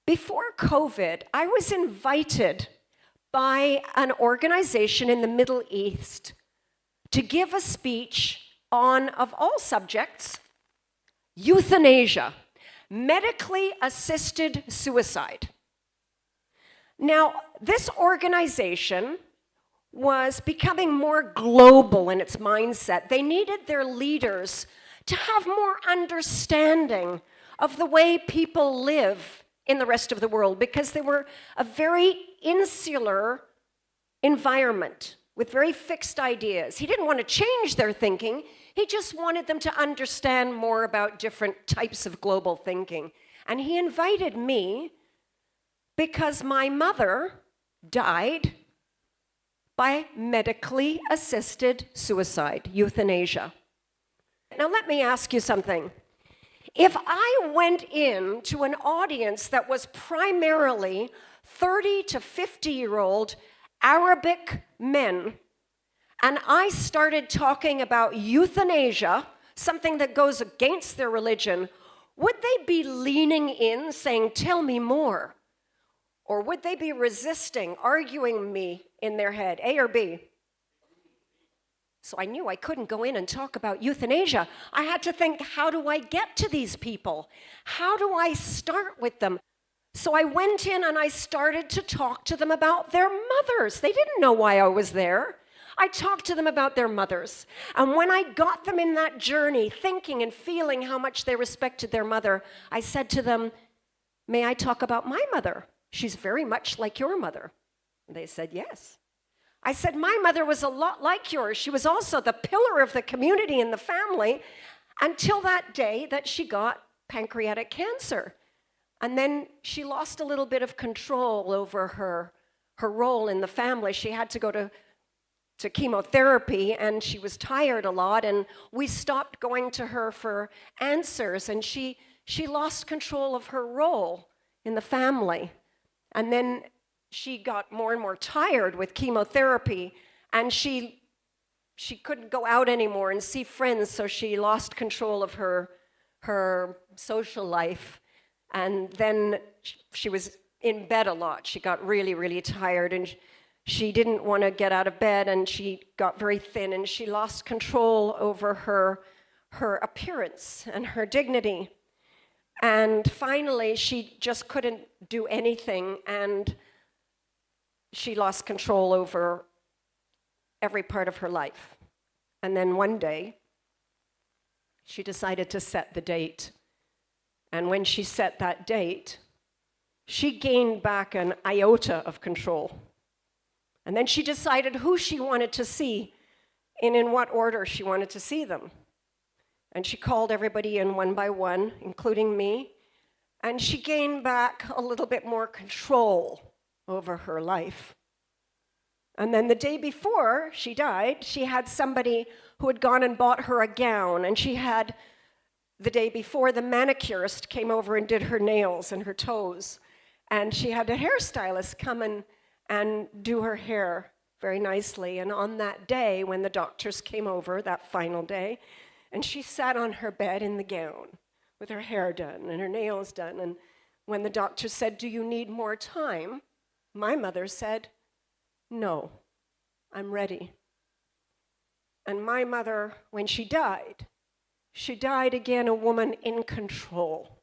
Before COVID, I was invited by an organization in the Middle East to give a speech on, of all subjects, euthanasia, medically assisted suicide. Now, this organization was becoming more global in its mindset. They needed their leaders to have more understanding of the way people live in the rest of the world, because they were a very insular environment with very fixed ideas. He didn't want to change their thinking. He just wanted them to understand more about different types of global thinking. And he invited me because my mother died by medically assisted suicide, euthanasia. Now let me ask you something. If I went in to an audience that was primarily 30 to 50-year-old Arabic men, and I started talking about euthanasia, something that goes against their religion, would they be leaning in, saying, "Tell me more"? Or would they be resisting, arguing me in their head, A or B? So I knew I couldn't go in and talk about euthanasia. I had to think, how do I get to these people? How do I start with them? So I went in and I started to talk to them about their mothers. They didn't know why I was there. I talked to them about their mothers. And when I got them in that journey, thinking and feeling how much they respected their mother, I said to them, "May I talk about my mother? She's very much like your mother." And they said, "Yes." I said, "My mother was a lot like yours. She was also the pillar of the community and the family until that day that she got pancreatic cancer. And then she lost a little bit of control over her role in the family. She had to go to chemotherapy, and she was tired a lot, and we stopped going to her for answers, and she lost control of her role in the family. And then she got more and more tired with chemotherapy, and she couldn't go out anymore and see friends, so she lost control of her social life. And then she was in bed a lot. She got really, really tired, and she didn't want to get out of bed, and she got very thin, and she lost control over her appearance and her dignity. And finally, she just couldn't do anything, and she lost control over every part of her life. And then one day, she decided to set the date. And when she set that date, she gained back an iota of control. And then she decided who she wanted to see and in what order she wanted to see them. And she called everybody in one by one, including me, and she gained back a little bit more control over her life. And then the day before she died, she had somebody who had gone and bought her a gown, and she had, the day before, the manicurist came over and did her nails and her toes, and she had a hairstylist come and do her hair very nicely. And on that day, when the doctors came over, that final day, and she sat on her bed in the gown with her hair done and her nails done. And when the doctor said, "Do you need more time?" my mother said, "No, I'm ready." And my mother, when she died again a woman in control.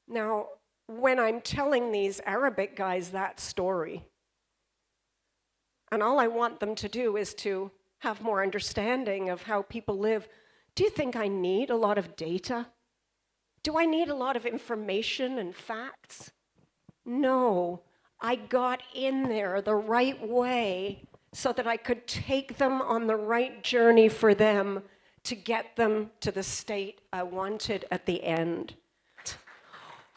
Now, when I'm telling these Arabic guys that story, and all I want them to do is to have more understanding of how people live, do you think I need a lot of data? Do I need a lot of information and facts? No, I got in there the right way so that I could take them on the right journey for them to get them to the state I wanted at the end.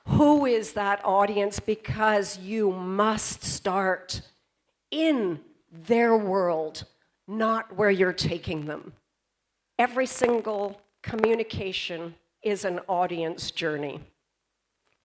Who is that audience? Because you must start in their world, not where you're taking them. Every single communication is an audience journey.